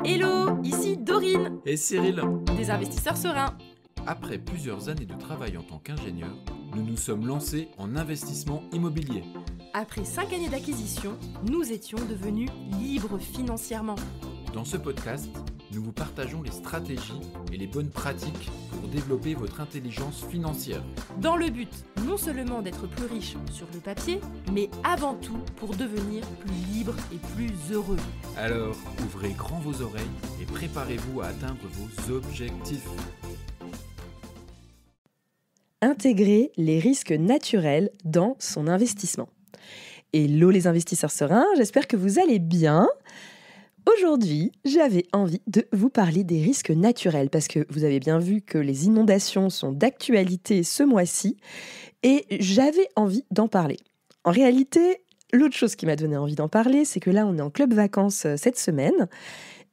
Hello, ici Dorine, Et Cyril, des investisseurs sereins. après plusieurs années de travail en tant qu'ingénieur, nous nous sommes lancés en investissement immobilier. Après 5 années d'acquisition, nous étions devenus libres financièrement. Dans ce podcast, nous vous partageons les stratégies et les bonnes pratiques pour développer votre intelligence financière. Dans le but non seulement d'être plus riche sur le papier, mais avant tout pour devenir plus libre et plus heureux. Alors, ouvrez grand vos oreilles et préparez-vous à atteindre vos objectifs. Intégrer les risques naturels dans son investissement. Hello les investisseurs sereins, j'espère que vous allez bien. Aujourd'hui, j'avais envie de vous parler des risques naturels parce que vous avez bien vu que les inondations sont d'actualité ce mois-ci et j'avais envie d'en parler. En réalité, l'autre chose qui m'a donné envie d'en parler, c'est que là, on est en club vacances cette semaine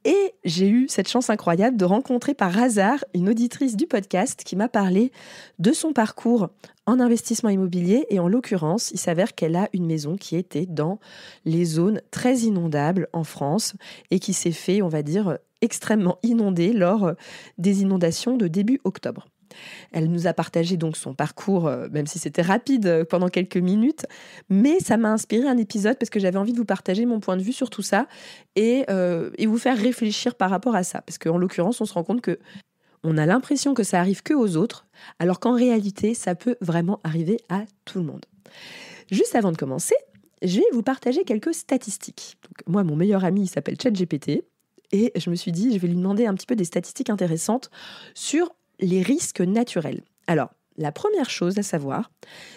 et j'ai eu cette chance incroyable de rencontrer par hasard une auditrice du podcast qui m'a parlé de son parcours en investissement immobilier et en l'occurrence, il s'avère qu'elle a une maison qui était dans les zones très inondables en France et qui s'est fait, on va dire, extrêmement inondée lors des inondations de début octobre. Elle nous a partagé donc son parcours, même si c'était rapide pendant quelques minutes, mais ça m'a inspiré un épisode parce que j'avais envie de vous partager mon point de vue sur tout ça et vous faire réfléchir par rapport à ça. Parce qu'en l'occurrence, on se rend compte que on a l'impression que ça arrive que aux autres, alors qu'en réalité, ça peut vraiment arriver à tout le monde. Juste avant de commencer, je vais vous partager quelques statistiques. Donc, moi, mon meilleur ami, il s'appelle ChatGPT, et je me suis dit, je vais lui demander un petit peu des statistiques intéressantes sur les risques naturels. Alors, la première chose à savoir,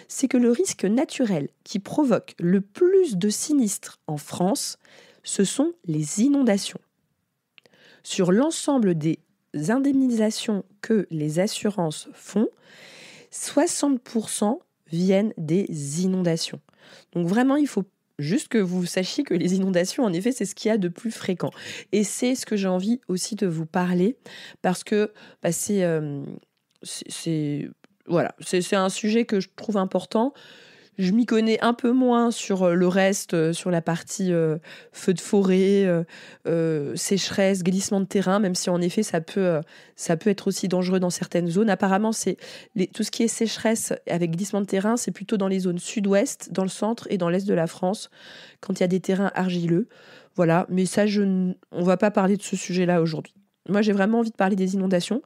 c'est que le risque naturel qui provoque le plus de sinistres en France, ce sont les inondations. Sur l'ensemble des indemnisations que les assurances font, 60% viennent des inondations. Donc vraiment, il faut juste que vous sachiez que les inondations, en effet, c'est ce qu'il y a de plus fréquent. Et c'est ce que j'ai envie aussi de vous parler, parce que c'est un sujet que je trouve important. Je m'y connais un peu moins sur le reste, sur la partie feu de forêt, sécheresse, glissement de terrain, même si en effet ça peut être aussi dangereux dans certaines zones. Apparemment, tout ce qui est sécheresse avec glissement de terrain, c'est plutôt dans les zones sud-ouest, dans le centre et dans l'est de la France, quand il y a des terrains argileux. Voilà, mais ça, on va pas parler de ce sujet-là aujourd'hui. Moi, j'ai vraiment envie de parler des inondations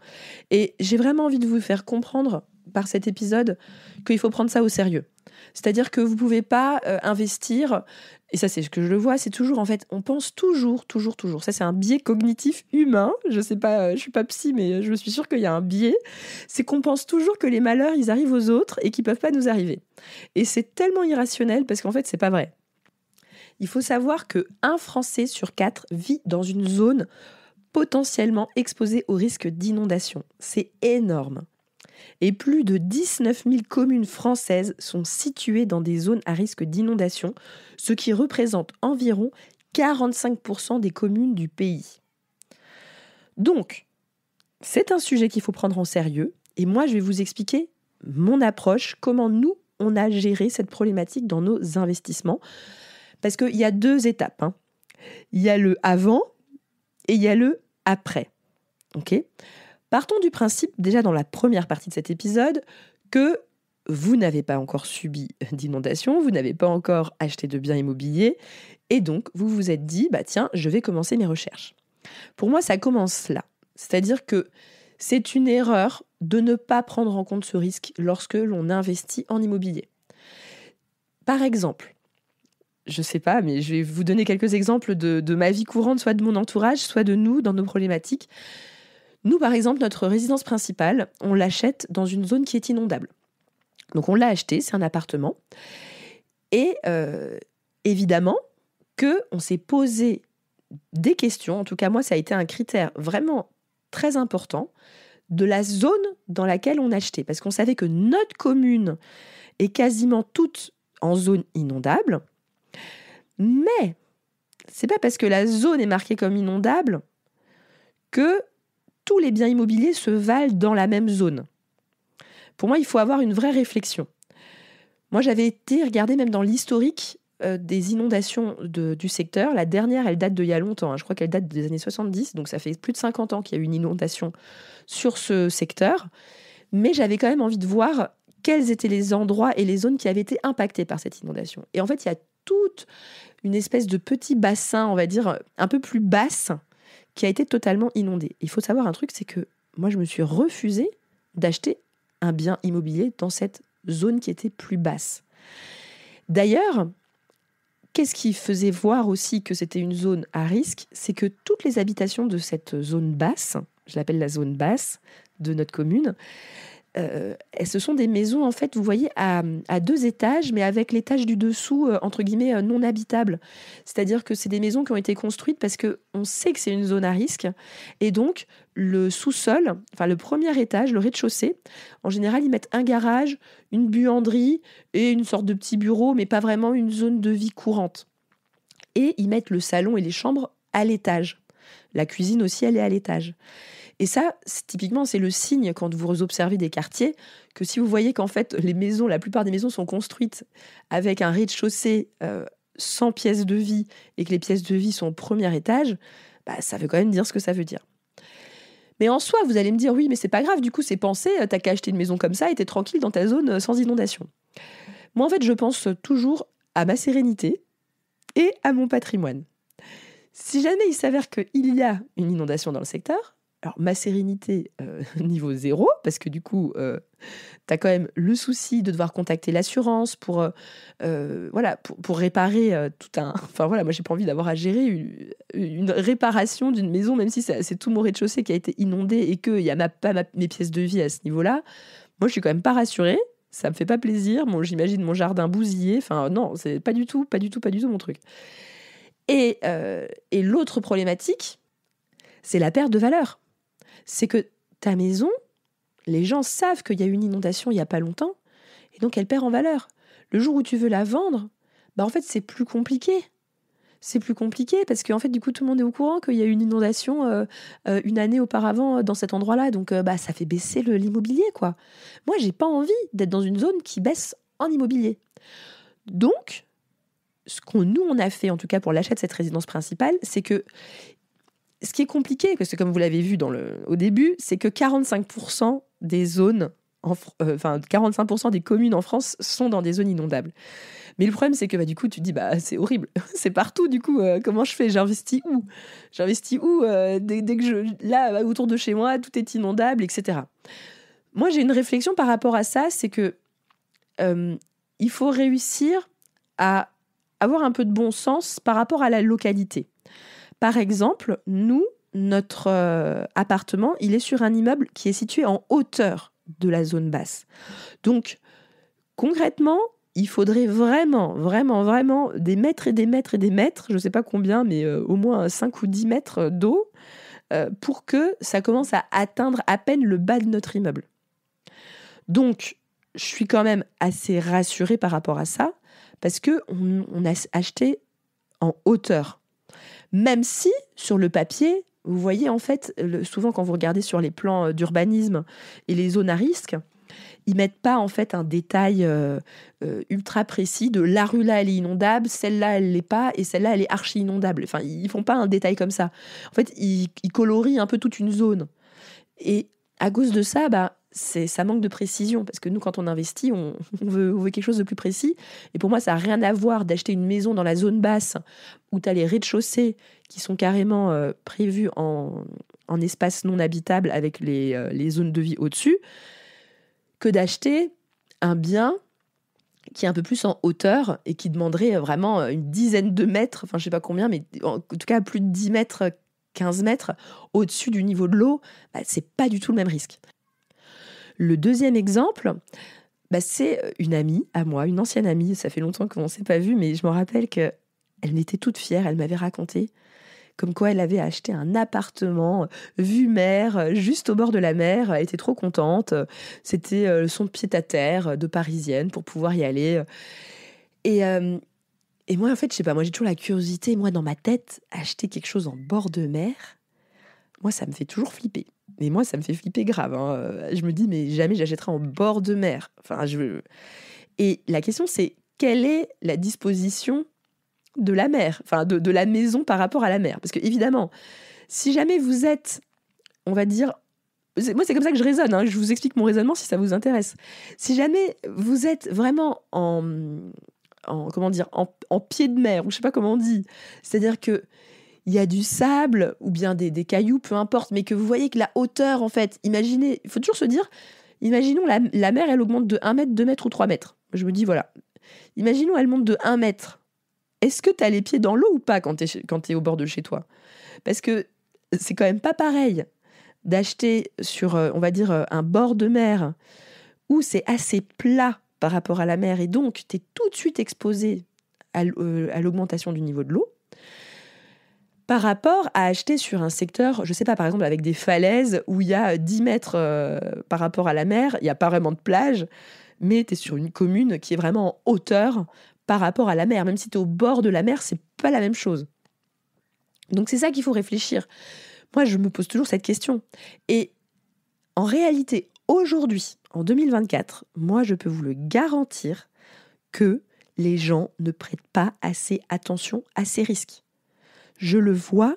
et j'ai vraiment envie de vous faire comprendre par cet épisode qu'il faut prendre ça au sérieux. C'est-à-dire que vous ne pouvez pas investir, et ça c'est ce que je le vois, c'est toujours en fait, on pense toujours, ça c'est un biais cognitif humain, je sais pas, je suis pas psy mais je suis sûre qu'il y a un biais, c'est qu'on pense toujours que les malheurs ils arrivent aux autres et qu'ils peuvent pas nous arriver. Et c'est tellement irrationnel parce qu'en fait c'est pas vrai. Il faut savoir que 1 Français sur 4 vit dans une zone potentiellement exposée au risque d'inondation. C'est énorme. Et plus de 19 000 communes françaises sont situées dans des zones à risque d'inondation, ce qui représente environ 45% des communes du pays. Donc, c'est un sujet qu'il faut prendre en sérieux, et moi je vais vous expliquer mon approche, comment nous, on a géré cette problématique dans nos investissements, parce qu'il y a 2 étapes. Il y a le avant et il y a le après. Ok ? Partons du principe, déjà dans la première partie de cet épisode, que vous n'avez pas encore subi d'inondation, vous n'avez pas encore acheté de biens immobiliers, et donc vous vous êtes dit, tiens, je vais commencer mes recherches. Pour moi, ça commence là. C'est-à-dire que c'est une erreur de ne pas prendre en compte ce risque lorsque l'on investit en immobilier. Par exemple, je ne sais pas, mais je vais vous donner quelques exemples de ma vie courante, soit de mon entourage, soit de nous, dans nos problématiques. Nous, par exemple, notre résidence principale, on l'achète dans une zone qui est inondable. Donc, on l'a acheté, c'est un appartement. Et évidemment qu'on s'est posé des questions. En tout cas, moi, ça a été un critère vraiment très important de la zone dans laquelle on achetait. Parce qu'on savait que notre commune est quasiment toute en zone inondable. Mais c'est pas parce que la zone est marquée comme inondable que tous les biens immobiliers se valent dans la même zone. Pour moi, il faut avoir une vraie réflexion. Moi, j'avais été regarder même dans l'historique des inondations du secteur. La dernière, elle date d'il y a longtemps. Je crois qu'elle date des années 70. Donc, ça fait plus de 50 ans qu'il y a eu une inondation sur ce secteur. Mais j'avais quand même envie de voir quels étaient les endroits et les zones qui avaient été impactés par cette inondation. Et en fait, il y a toute une espèce de petit bassin, on va dire, un peu plus basse, qui a été totalement inondé. Il faut savoir un truc, c'est que moi, je me suis refusée d'acheter un bien immobilier dans cette zone qui était plus basse. D'ailleurs, qu'est-ce qui faisait voir aussi que c'était une zone à risque? C'est que toutes les habitations de cette zone basse, je l'appelle la zone basse de notre commune, ce sont des maisons, en fait, vous voyez, à 2 étages, mais avec l'étage du dessous, entre guillemets, non habitable. C'est-à-dire que c'est des maisons qui ont été construites parce qu'on sait que c'est une zone à risque. Et donc, le sous-sol, enfin le premier étage, le rez-de-chaussée, en général, ils mettent un garage, une buanderie et une sorte de petit bureau, mais pas vraiment une zone de vie courante. Et ils mettent le salon et les chambres à l'étage. La cuisine aussi, elle est à l'étage. Et ça, typiquement, c'est le signe quand vous observez des quartiers, que si vous voyez qu'en fait, la plupart des maisons sont construites avec un rez-de-chaussée sans pièces de vie et que les pièces de vie sont au premier étage, ça veut quand même dire ce que ça veut dire. Mais en soi, vous allez me dire, oui, mais c'est pas grave, du coup, c'est pensé, t'as qu'à acheter une maison comme ça et t'es tranquille dans ta zone sans inondation. Moi, en fait, je pense toujours à ma sérénité et à mon patrimoine. Si jamais il s'avère qu'il y a une inondation dans le secteur, alors, ma sérénité, niveau 0, parce que du coup, tu as quand même le souci de devoir contacter l'assurance pour réparer tout un... Enfin voilà, moi, j'ai pas envie d'avoir à gérer une réparation d'une maison, même si c'est tout mon rez-de-chaussée qui a été inondé et qu'il n'y a pas mes pièces de vie à ce niveau-là. Moi, je suis quand même pas rassurée. Ça me fait pas plaisir. J'imagine mon jardin bousillé. Enfin, non, c'est pas du tout mon truc. Et l'autre problématique, c'est la perte de valeur. C'est que ta maison, les gens savent qu'il y a eu une inondation il n'y a pas longtemps, et donc elle perd en valeur. Le jour où tu veux la vendre, en fait, c'est plus compliqué. C'est plus compliqué parce qu'en fait, du coup, tout le monde est au courant qu'il y a eu une inondation une année auparavant dans cet endroit-là. Donc, ça fait baisser l'immobilier, quoi. Moi, j'ai pas envie d'être dans une zone qui baisse en immobilier. Donc, ce qu'on a fait, en tout cas pour l'achat de cette résidence principale, c'est que ce qui est compliqué, parce que comme vous l'avez vu au début, c'est que 45% des zones, 45% des communes en France sont dans des zones inondables. Mais le problème, c'est que du coup, tu te dis, c'est horrible, c'est partout, du coup, comment je fais? J'investis où dès que là, autour de chez moi, tout est inondable, etc. Moi, j'ai une réflexion par rapport à ça, c'est que il faut réussir à avoir un peu de bon sens par rapport à la localité. Par exemple, notre appartement, il est sur un immeuble qui est situé en hauteur de la zone basse. Donc, concrètement, il faudrait vraiment des mètres et des mètres et des mètres, je ne sais pas combien, mais au moins 5 ou 10 mètres d'eau pour que ça commence à atteindre à peine le bas de notre immeuble. Donc, je suis quand même assez rassurée par rapport à ça parce qu'on a acheté en hauteur. Même si, sur le papier, vous voyez, en fait, souvent quand vous regardez sur les plans d'urbanisme et les zones à risque, ils mettent pas, en fait, un détail ultra précis de la rue là, elle est inondable, celle-là, elle l'est pas, et celle-là, elle est archi inondable. Enfin, ils font pas un détail comme ça. En fait, ils colorient un peu toute une zone. Et à cause de ça, ça manque de précision, parce que nous, quand on investit, on veut quelque chose de plus précis. Et pour moi, ça n'a rien à voir d'acheter une maison dans la zone basse où tu as les rez-de-chaussée qui sont carrément prévus en espace non habitable avec les zones de vie au-dessus, que d'acheter un bien qui est un peu plus en hauteur et qui demanderait vraiment une dizaine de mètres, enfin je sais pas combien, mais en tout cas plus de 10 mètres, 15 mètres au-dessus du niveau de l'eau, c'est pas du tout le même risque. Le deuxième exemple, c'est une amie à moi, une ancienne amie, ça fait longtemps qu'on ne s'est pas vu, mais je me rappelle qu'elle était toute fière, elle m'avait raconté comme quoi elle avait acheté un appartement vue mer, juste au bord de la mer, elle était trop contente, c'était son pied-à-terre de parisienne pour pouvoir y aller. Et moi, en fait, je sais pas, moi j'ai toujours la curiosité, moi dans ma tête, acheter quelque chose en bord de mer, moi ça me fait toujours flipper. Mais moi, ça me fait flipper grave. Je me dis, mais jamais j'achèterai en bord de mer. Et la question, c'est quelle est la disposition de la mer, enfin de la maison par rapport à la mer. Parce que évidemment, si jamais vous êtes, on va dire, moi c'est comme ça que je raisonne, hein, je vous explique mon raisonnement si ça vous intéresse. Si jamais vous êtes vraiment en pied de mer, ou je sais pas comment on dit, c'est-à-dire que il y a du sable ou bien des cailloux, peu importe, mais que vous voyez que la hauteur, en fait, imaginez, il faut toujours se dire, imaginons la mer, elle augmente de 1 mètre, 2 mètres ou 3 mètres. Je me dis, voilà, imaginons elle monte de 1 mètre. Est-ce que tu as les pieds dans l'eau ou pas quand t'es au bord de chez toi ? Parce que c'est quand même pas pareil d'acheter sur, on va dire, un bord de mer où c'est assez plat par rapport à la mer et donc tu es tout de suite exposé à l'augmentation du niveau de l'eau, par rapport à acheter sur un secteur, je sais pas, par exemple avec des falaises où il y a 10 mètres par rapport à la mer, il n'y a pas vraiment de plage, mais tu es sur une commune qui est vraiment en hauteur par rapport à la mer. Même si tu es au bord de la mer, c'est pas la même chose. Donc c'est ça qu'il faut réfléchir. Moi, je me pose toujours cette question. Et en réalité, aujourd'hui, en 2024, moi, je peux vous le garantir que les gens ne prêtent pas assez attention à ces risques. Je le vois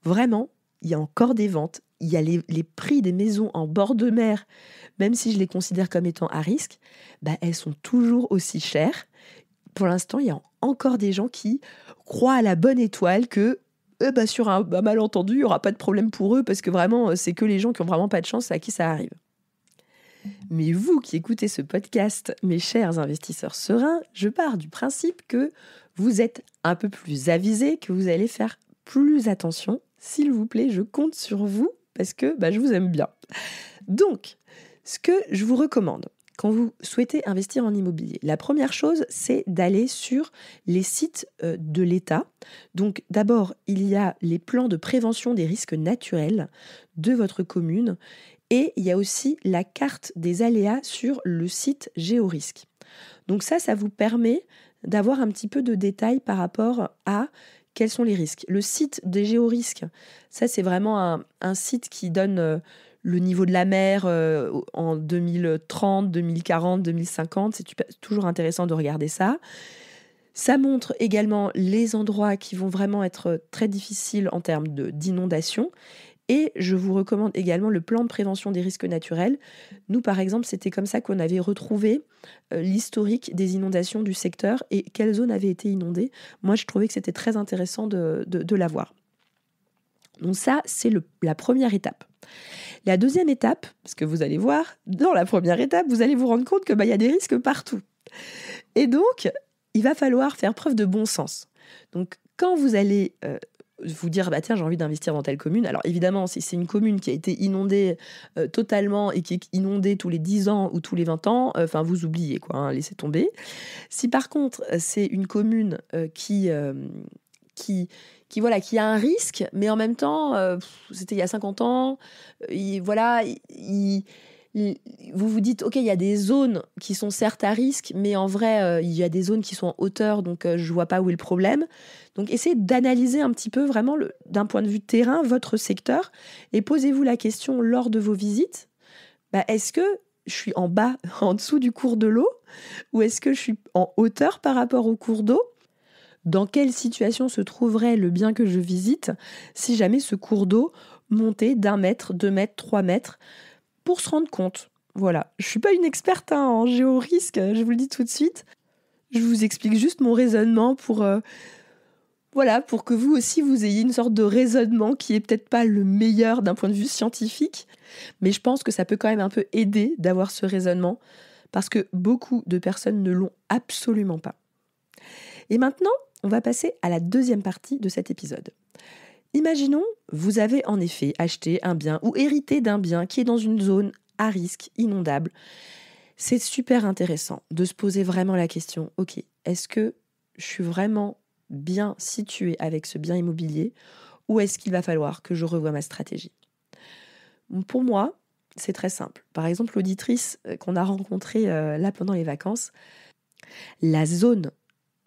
vraiment, il y a encore des ventes, il y a les prix des maisons en bord de mer, même si je les considère comme étant à risque, elles sont toujours aussi chères. Pour l'instant, il y a encore des gens qui croient à la bonne étoile que sur un malentendu, il n'y aura pas de problème pour eux parce que vraiment, c'est que les gens qui n'ont vraiment pas de chance à qui ça arrive. Mais vous qui écoutez ce podcast, mes chers investisseurs sereins, je pars du principe que vous êtes un peu plus avisés, que vous allez faire plus attention. S'il vous plaît, je compte sur vous parce que je vous aime bien. Donc, ce que je vous recommande quand vous souhaitez investir en immobilier, la première chose, c'est d'aller sur les sites de l'État. Donc, d'abord, il y a les plans de prévention des risques naturels de votre commune et il y a aussi la carte des aléas sur le site Géorisque. Donc ça vous permet d'avoir un petit peu de détails par rapport à quels sont les risques. Le site des géorisques, ça c'est vraiment un site qui donne le niveau de la mer en 2030, 2040, 2050. C'est toujours intéressant de regarder ça. Ça montre également les endroits qui vont vraiment être très difficiles en termes d'inondation. Et je vous recommande également le plan de prévention des risques naturels. Nous, par exemple, c'était comme ça qu'on avait retrouvé l'historique des inondations du secteur et quelles zones avaient été inondées. Moi, je trouvais que c'était très intéressant de l'avoir. Donc ça, c'est la première étape. La deuxième étape, parce que vous allez voir, dans la première étape, vous allez vous rendre compte que y a des risques partout. Et donc, il va falloir faire preuve de bon sens. Donc, quand vous allez vous dire tiens, j'ai envie d'investir dans telle commune. Alors évidemment, si c'est une commune qui a été inondée totalement et qui est inondée tous les 10 ans ou tous les 20 ans, vous oubliez laissez tomber. Si par contre c'est une commune qui a un risque, mais en même temps, c'était il y a 50 ans, vous vous dites, ok, il y a des zones qui sont certes à risque, mais en vrai, il y a des zones qui sont en hauteur, donc je vois pas où est le problème. Donc essayez d'analyser un petit peu vraiment, d'un point de vue terrain, votre secteur, et posez-vous la question lors de vos visites, est-ce que je suis en bas, en dessous du cours de l'eau, ou est-ce que je suis en hauteur par rapport au cours d'eau ? Dans quelle situation se trouverait le bien que je visite si jamais ce cours d'eau montait d'1 mètre, 2 mètres, 3 mètres, pour se rendre compte. Voilà. Je ne suis pas une experte en géorisque, je vous le dis tout de suite. Je vous explique juste mon raisonnement pour que vous aussi, vous ayez une sorte de raisonnement qui est peut-être pas le meilleur d'un point de vue scientifique, mais je pense que ça peut quand même un peu aider d'avoir ce raisonnement parce que beaucoup de personnes ne l'ont absolument pas. Et maintenant, on va passer à la deuxième partie de cet épisode. Imaginons, vous avez en effet acheté un bien ou hérité d'un bien qui est dans une zone à risque inondable. C'est super intéressant de se poser vraiment la question, ok, est-ce que je suis vraiment bien située avec ce bien immobilier ou est-ce qu'il va falloir que je revoie ma stratégie ? Pour moi, c'est très simple. Par exemple, l'auditrice qu'on a rencontrée là pendant les vacances, la zone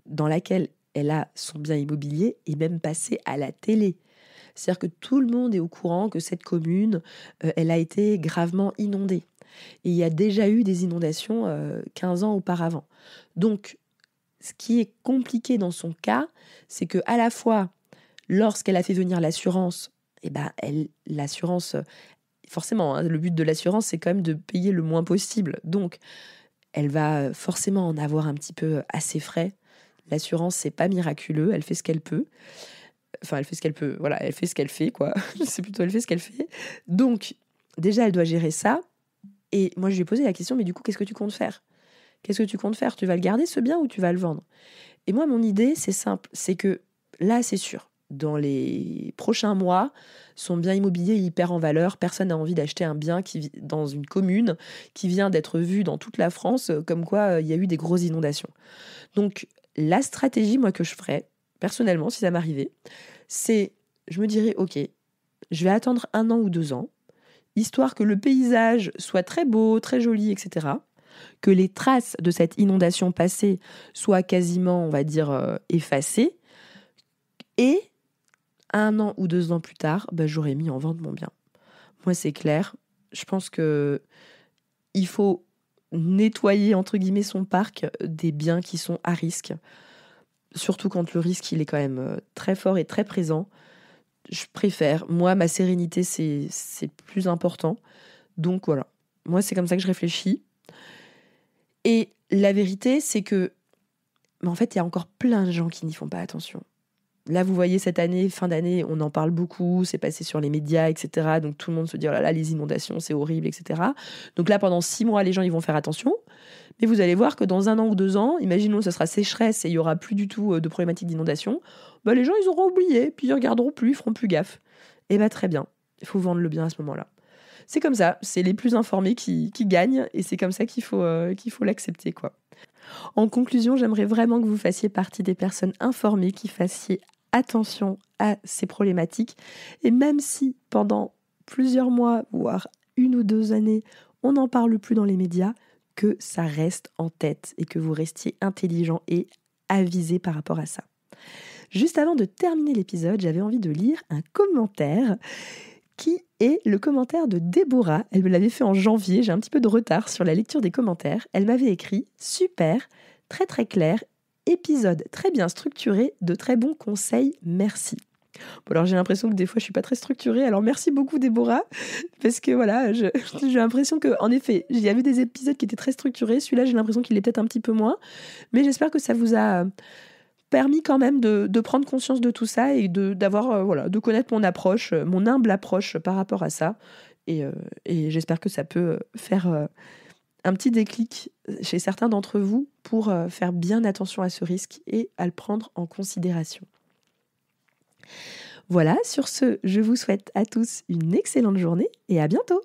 dans laquelle elle a son bien immobilier est même passée à la télé. C'est-à-dire que tout le monde est au courant que cette commune, elle a été gravement inondée. Et il y a déjà eu des inondations 15 ans auparavant. Donc, Ce qui est compliqué dans son cas, c'est que à la fois, lorsqu'elle a fait venir l'assurance, l'assurance, forcément, hein, le but de l'assurance, c'est quand même de payer le moins possible. Donc, elle va forcément en avoir un petit peu à ses frais. L'assurance, c'est pas miraculeux, elle fait ce qu'elle peut. Enfin, elle fait ce qu'elle peut, voilà, elle fait ce qu'elle fait, quoi. C'est plutôt elle fait ce qu'elle fait. Donc, déjà, elle doit gérer ça. Et moi, je lui ai posé la question, mais du coup, qu'est-ce que tu comptes faire ? Qu'est-ce que tu comptes faire ? Tu vas le garder, ce bien, ou tu vas le vendre ? Et moi, mon idée, c'est simple. C'est que là, c'est sûr, dans les prochains mois, son bien immobilier il perd en valeur. Personne n'a envie d'acheter un bien dans une commune qui vient d'être vu dans toute la France, comme quoi il y a eu des grosses inondations. Donc, la stratégie, moi, que je ferais, personnellement, si ça m'arrivait, c'est, je me dirais, ok, je vais attendre 1 an ou 2 ans, histoire que le paysage soit très beau, très joli, etc., que les traces de cette inondation passée soient quasiment, on va dire, effacées, et 1 an ou 2 ans plus tard, j'aurais mis en vente mon bien. Moi, c'est clair. Je pense que il faut nettoyer, entre guillemets, son parc des biens qui sont à risque. Surtout quand le risque, il est quand même très fort et très présent. Je préfère. Moi, ma sérénité, c'est plus important. Donc, voilà. Moi, c'est comme ça que je réfléchis. Et la vérité, c'est que, en fait, il y a encore plein de gens qui n'y font pas attention. Là, vous voyez, cette année, fin d'année, on en parle beaucoup, c'est passé sur les médias, etc. Donc, tout le monde se dit, oh là là, les inondations, c'est horrible, etc. Donc là, pendant 6 mois, les gens, ils vont faire attention. Mais vous allez voir que dans 1 an ou 2 ans, imaginons que ce sera sécheresse et il n'y aura plus du tout de problématique d'inondation, les gens, ils auront oublié, puis ils regarderont plus, ils feront plus gaffe. Et très bien, il faut vendre le bien à ce moment-là. C'est comme ça, c'est les plus informés qui gagnent, et c'est comme ça qu'il faut l'accepter, quoi. En conclusion, j'aimerais vraiment que vous fassiez partie des personnes informées, qui fassiez attention à ces problématiques. Et même si pendant plusieurs mois, voire 1 ou 2 années, on n'en parle plus dans les médias, que ça reste en tête et que vous restiez intelligent et avisé par rapport à ça. Juste avant de terminer l'épisode, j'avais envie de lire un commentaire qui est le commentaire de Déborah. Elle me l'avait fait en janvier, j'ai un petit peu de retard sur la lecture des commentaires. Elle m'avait écrit « Super, très très clair, épisode très bien structuré, de très bons conseils, merci ». Bon, alors j'ai l'impression que des fois je suis pas très structurée, alors merci beaucoup Déborah, parce que voilà, j'ai l'impression que, en effet, il y avait des épisodes qui étaient très structurés, celui-là j'ai l'impression qu'il est peut-être un petit peu moins, mais j'espère que ça vous a permis quand même de prendre conscience de tout ça et de connaître mon approche, mon humble approche par rapport à ça, et j'espère que ça peut faire un petit déclic chez certains d'entre vous pour faire bien attention à ce risque et à le prendre en considération. Voilà, sur ce, je vous souhaite à tous une excellente journée et à bientôt.